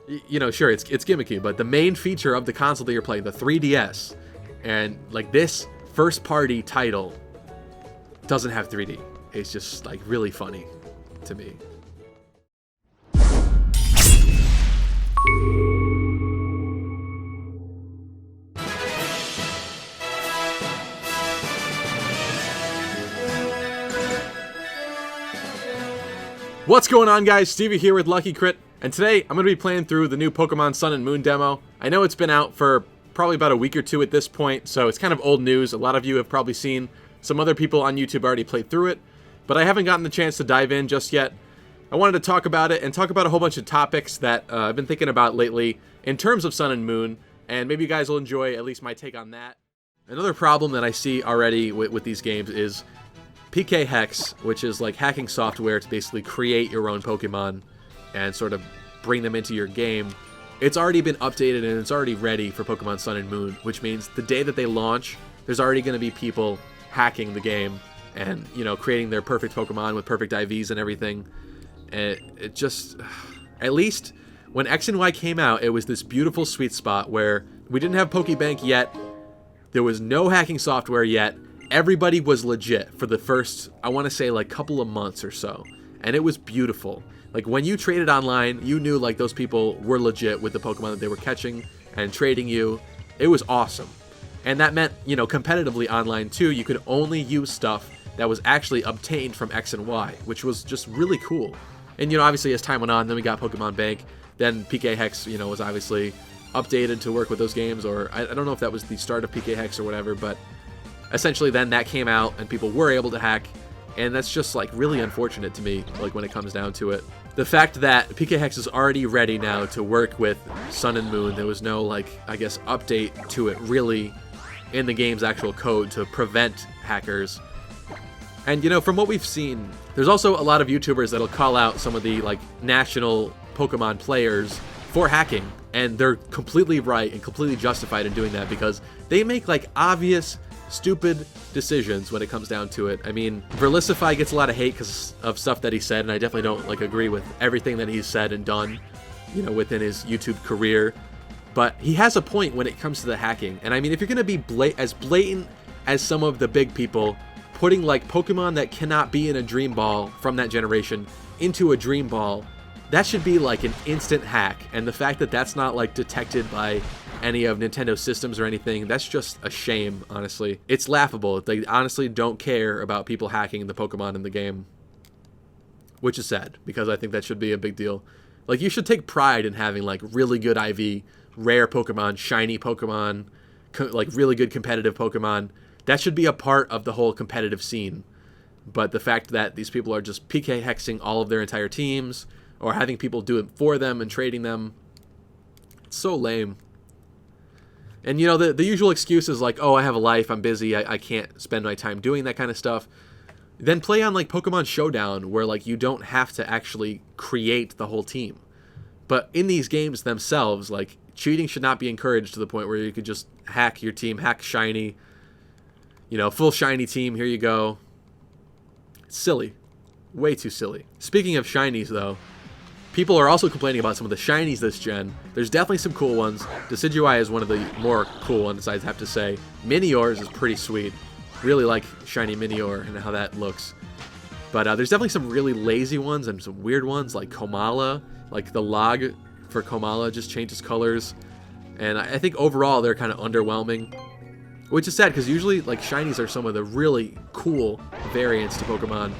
You know, sure, it's gimmicky, but the main feature of the console that you're playing, the 3DS, and like this first-party title doesn't have 3D. It's just like really funny to me. What's going on, guys? Stevie here with Lucky Crit, and today I'm going to be playing through the new Pokemon Sun and Moon demo. I know it's been out for probably about a week or two at this point, so it's kind of old news. A lot of you have probably seen some other people on YouTube already played through it, but I haven't gotten the chance to dive in just yet. I wanted to talk about it and talk about a whole bunch of topics that I've been thinking about lately in terms of Sun and Moon, and maybe you guys will enjoy at least my take on that. Another problem that I see already with these games is Pkhex, which is like hacking software to basically create your own Pokemon and sort of bring them into your game. It's already been updated and it's already ready for Pokemon Sun and Moon, which means the day that they launch, there's already going to be people hacking the game and, you know, creating their perfect Pokemon with perfect IVs and everything. And it just, at least when X and Y came out, it was this beautiful sweet spot where we didn't have Pokebank yet, there was no hacking software yet. Everybody was legit for the first, I want to say, like couple of months or so, and it was beautiful. Like when you traded online, you knew like those people were legit with the Pokemon that they were catching and trading you. It was awesome, and that meant, you know, competitively online too, you could only use stuff that was actually obtained from X and Y, which was just really cool. And you know, obviously as time went on, then we got Pokemon Bank, then Pkhex, you know, was obviously updated to work with those games, or I don't know if that was the start of Pkhex or whatever, but essentially then that came out and people were able to hack, and that's just like really unfortunate to me, like when it comes down to it. The fact that Pkhex is already ready now to work with Sun and Moon, there was no, like, I guess, update to it really in the game's actual code to prevent hackers. And you know, from what we've seen, there's also a lot of YouTubers that'll call out some of the like national Pokemon players for hacking, and they're completely right and completely justified in doing that because they make like obvious stupid decisions when it comes down to it. I mean, Verlisify gets a lot of hate because of stuff that he said, and I definitely don't like agree with everything that he's said and done, you know, within his YouTube career. But he has a point when it comes to the hacking. And I mean, if you're gonna be as blatant as some of the big people, putting like Pokemon that cannot be in a Dream Ball from that generation into a Dream Ball, that should be like an instant hack. And the fact that that's not like detected by any of Nintendo's systems or anything, that's just a shame, honestly. It's laughable. They honestly don't care about people hacking the Pokemon in the game, which is sad because I think that should be a big deal. Like, you should take pride in having like really good IV, rare Pokemon, shiny Pokemon, like really good competitive Pokemon. That should be a part of the whole competitive scene. But the fact that these people are just Pkhexing all of their entire teams or having people do it for them and trading them, it's so lame. And, you know, the usual excuse is like, oh, I have a life, I'm busy, I can't spend my time doing that kind of stuff. Then play on, like, Pokemon Showdown, where, like, you don't have to actually create the whole team. But in these games themselves, like, cheating should not be encouraged to the point where you could just hack your team, hack Shiny, you know, full Shiny team, here you go. It's silly. Way too silly. Speaking of Shinies, though, people are also complaining about some of the Shinies this gen. There's definitely some cool ones. Decidueye is one of the more cool ones, I'd have to say. Miniors is pretty sweet. Really like Shiny Minior and how that looks. But there's definitely some really lazy ones and some weird ones like Komala. Like the log for Komala just changes colors. And I think overall they're kind of underwhelming. Which is sad because usually like Shinies are some of the really cool variants to Pokemon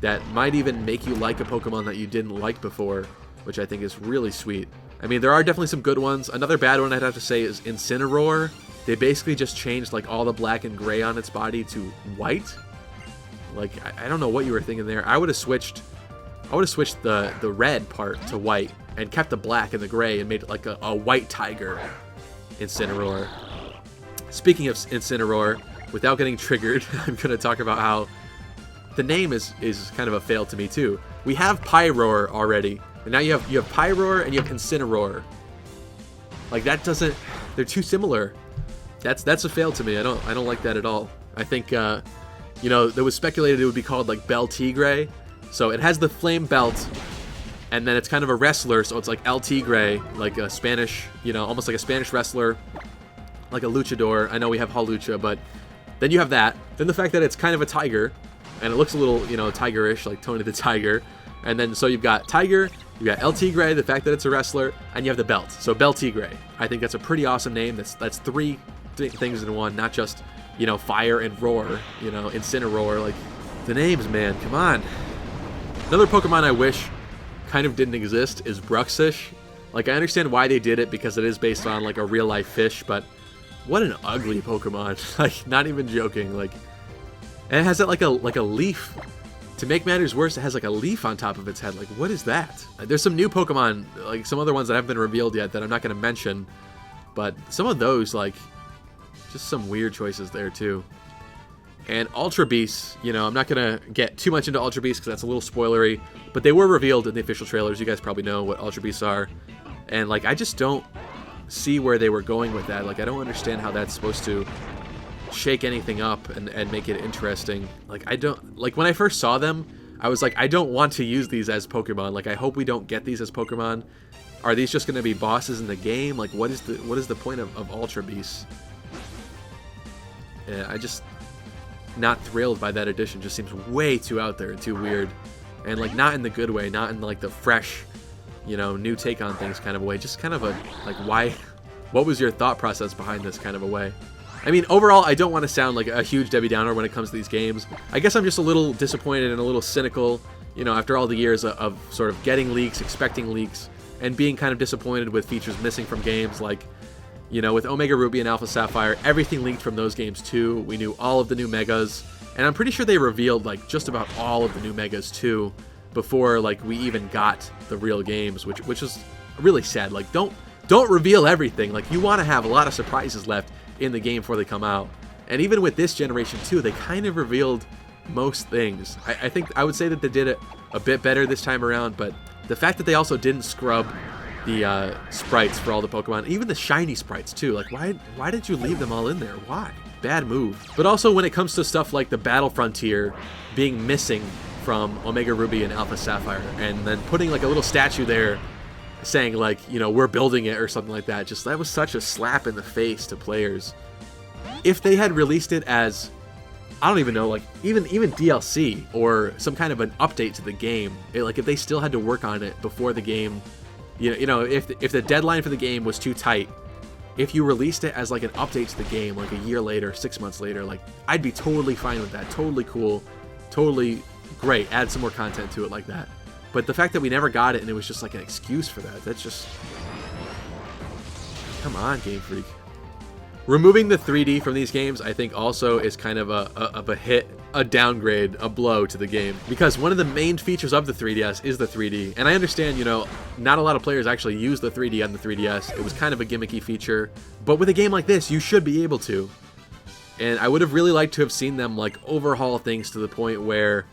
that might even make you like a Pokemon that you didn't like before, which I think is really sweet. I mean, there are definitely some good ones. Another bad one I'd have to say is Incineroar. They basically just changed like all the black and gray on its body to white. Like, I don't know what you were thinking there. I would have switched the red part to white and kept the black and the gray and made it like a white tiger Incineroar. Speaking of Incineroar, without getting triggered, I'm going to talk about how the name is kind of a fail to me too. We have Pyroar already, and now you have Pyroar and you have Incineroar. Like, that doesn't, they're too similar. That's a fail to me. I don't like that at all. I think you know, there was speculated it would be called like Bell Tigre. So it has the flame belt And then it's kind of a wrestler, so it's like El Tigre, like a Spanish, you know, almost like a Spanish wrestler, like a luchador. I know we have Halucha, but then you have that. Then the fact that it's kind of a tiger, and it looks a little, you know, tigerish, like Tony the Tiger. And then so you've got Tiger, you've got El Tigre, the fact that it's a wrestler, and you have the belt. So Bel Tigre. I think that's a pretty awesome name. That's three things in one, not just, you know, fire and roar, you know, Incineroar. Like, the names, man, come on. Another Pokemon I wish kind of didn't exist is Bruxish. Like, I understand why they did it because it is based on like a real life fish, but what an ugly Pokemon. Like, not even joking. Like, and it has that like a leaf. To make matters worse, it has like a leaf on top of its head. Like, what is that? There's some new Pokemon, like some other ones that haven't been revealed yet that I'm not going to mention, but some of those, like, just some weird choices there too. And Ultra Beasts, you know, I'm not going to get too much into Ultra Beasts because that's a little spoilery, but they were revealed in the official trailers. You guys probably know what Ultra Beasts are. And, like, I just don't see where they were going with that. Like, I don't understand how that's supposed to shake anything up and make it interesting. Like, I don't, like, when I first saw them, I was like, I don't want to use these as Pokemon. Like, I hope we don't get these as Pokemon. Are these just going to be bosses in the game? Like, what is the point of Ultra Beasts? Yeah, I just not thrilled by that addition. Just seems way too out there and too weird, and like not in the good way, not in like the fresh, you know, new take on things kind of a way. Just kind of a like, why? What was your thought process behind this kind of a way? I mean, overall, I don't want to sound like a huge Debbie Downer when it comes to these games. I guess I'm just a little disappointed and a little cynical, you know, after all the years of sort of getting leaks, expecting leaks, and being kind of disappointed with features missing from games. Like, you know, with Omega Ruby and Alpha Sapphire, everything leaked from those games too. We knew all of the new Megas, and I'm pretty sure they revealed like just about all of the new Megas too before like we even got the real games, which is really sad. Like, don't reveal everything. Like, you want to have a lot of surprises left in the game before they come out. And even with this generation too, they kind of revealed most things. I think I would say that they did it a bit better this time around, but the fact that they also didn't scrub the sprites for all the Pokemon, even the shiny sprites too, like why did you leave them all in there? Why? Bad move. But also when it comes to stuff like the Battle Frontier being missing from Omega Ruby and Alpha Sapphire, and then putting like a little statue there saying like, you know, we're building it or something like that, just that was such a slap in the face to players. If they had released it as, I don't even know, like even DLC or some kind of an update to the game, like if they still had to work on it before the game, you know, if the deadline for the game was too tight, if you released it as like an update to the game like a year later, 6 months later, like I'd be totally fine with that, totally cool, totally great, add some more content to it like that. But the fact that we never got it and it was just like an excuse for that, that's just, come on, Gamefreak. Removing the 3D from these games, I think also is kind of a hit, a downgrade, a blow to the game. Because one of the main features of the 3DS is the 3D. And I understand, you know, not a lot of players actually use the 3D on the 3DS. It was kind of a gimmicky feature. But with a game like this, you should be able to. And I would have really liked to have seen them like overhaul things to the point where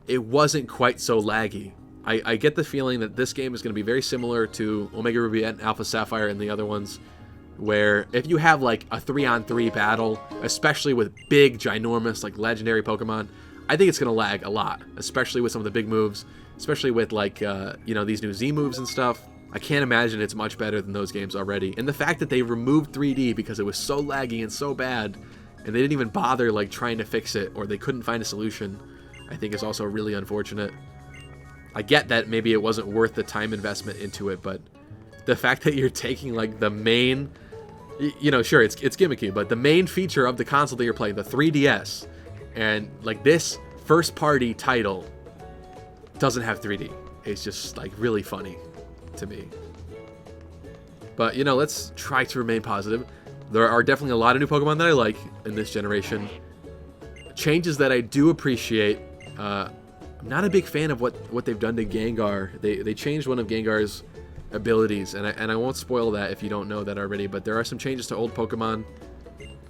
it wasn't quite so laggy. I get the feeling that this game is going to be very similar to Omega Ruby and Alpha Sapphire and the other ones, where if you have like a 3-on-3 battle, especially with big, ginormous, like legendary Pokemon, I think it's going to lag a lot, especially with some of the big moves, especially with like, you know, these new Z moves and stuff. I can't imagine it's much better than those games already. And the fact that they removed 3D because it was so laggy and so bad, and they didn't even bother like trying to fix it, or they couldn't find a solution, I think is also really unfortunate. I get that maybe it wasn't worth the time investment into it, but the fact that you're taking like the main, you know, sure, it's gimmicky, but the main feature of the console that you're playing, the 3DS, and like this first party title doesn't have 3D. It's just like really funny to me. But, you know, let's try to remain positive. There are definitely a lot of new Pokemon that I like in this generation. Changes that I do appreciate. I'm not a big fan of what they've done to Gengar. They changed one of Gengar's abilities, and I won't spoil that if you don't know that already, but there are some changes to old Pokemon.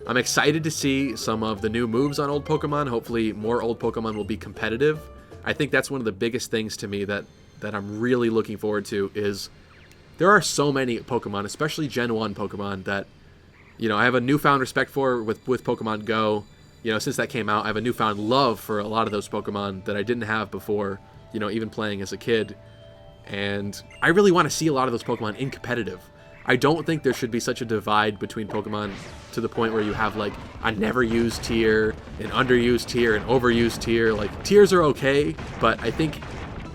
I'm excited to see some of the new moves on old Pokemon. Hopefully more old Pokemon will be competitive. I think that's one of the biggest things to me that I'm really looking forward to, is there are so many Pokemon, especially Gen 1 Pokemon, that, you know, I have a newfound respect for with Pokemon Go. You know, since that came out, I have a newfound love for a lot of those Pokemon that I didn't have before, you know, even playing as a kid. And I really want to see a lot of those Pokemon in competitive. I don't think there should be such a divide between Pokemon to the point where you have like a never used tier, an underused tier, an overused tier. Like, tiers are okay, but I think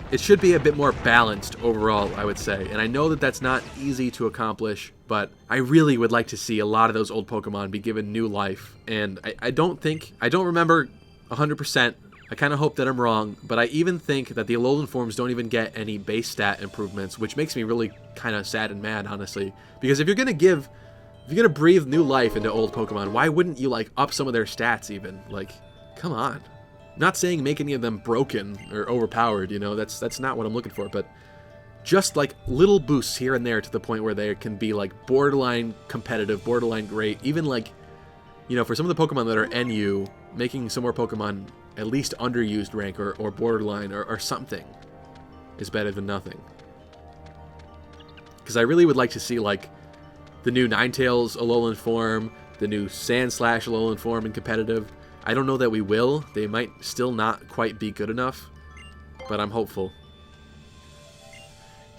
it should be a bit more balanced overall, I would say. And I know that that's not easy to accomplish, but I really would like to see a lot of those old Pokemon be given new life. And I don't remember 100%. I kind of hope that I'm wrong, but I even think that the Alolan forms don't even get any base stat improvements, which makes me really kind of sad and mad, honestly. Because if you're gonna breathe new life into old Pokemon, why wouldn't you like up some of their stats even? Like, come on. Not saying make any of them broken or overpowered, you know, that's not what I'm looking for, but just like little boosts here and there to the point where they can be like borderline competitive, borderline great. Even like, you know, for some of the Pokemon that are NU, making some more Pokemon at least underused rank or borderline or something is better than nothing. Because I really would like to see like the new Ninetales Alolan form, the new Sandslash Alolan form in competitive. I don't know that we will. They might still not quite be good enough, but I'm hopeful.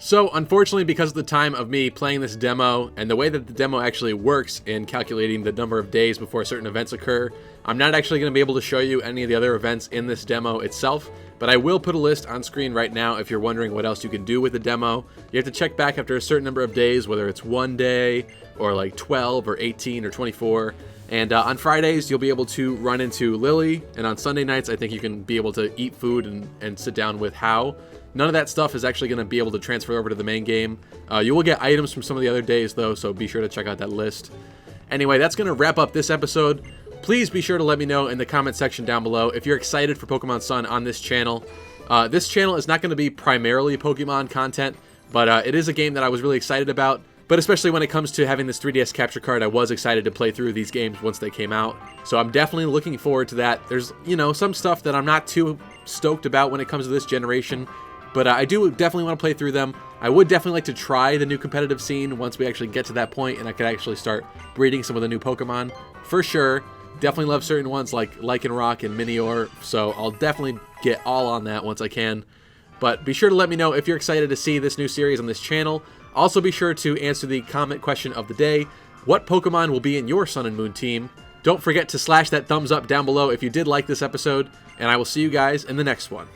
So, unfortunately, because of the time of me playing this demo and the way that the demo actually works in calculating the number of days before certain events occur, I'm not actually going to be able to show you any of the other events in this demo itself, but I will put a list on screen right now if you're wondering what else you can do with the demo. You have to check back after a certain number of days, whether it's 1 day or like 12 or 18 or 24. And on Fridays, you'll be able to run into Lily, and on Sunday nights, I think you can be able to eat food and sit down with How. None of that stuff is actually going to be able to transfer over to the main game. You will get items from some of the other days, though, so be sure to check out that list. Anyway, that's going to wrap up this episode. Please be sure to let me know in the comment section down below if you're excited for Pokemon Sun on this channel. This channel is not going to be primarily Pokemon content, but it is a game that I was really excited about. But especially when it comes to having this 3DS capture card, I was excited to play through these games once they came out. So I'm definitely looking forward to that. There's, you know, some stuff that I'm not too stoked about when it comes to this generation, but I do definitely want to play through them. I would definitely like to try the new competitive scene once we actually get to that point and I could actually start breeding some of the new Pokemon. For sure. Definitely love certain ones like Lycanroc and Minior, so I'll definitely get all on that once I can. But be sure to let me know if you're excited to see this new series on this channel. Also be sure to answer the comment question of the day. What Pokemon will be in your Sun and Moon team? Don't forget to slash that thumbs up down below if you did like this episode, and I will see you guys in the next one.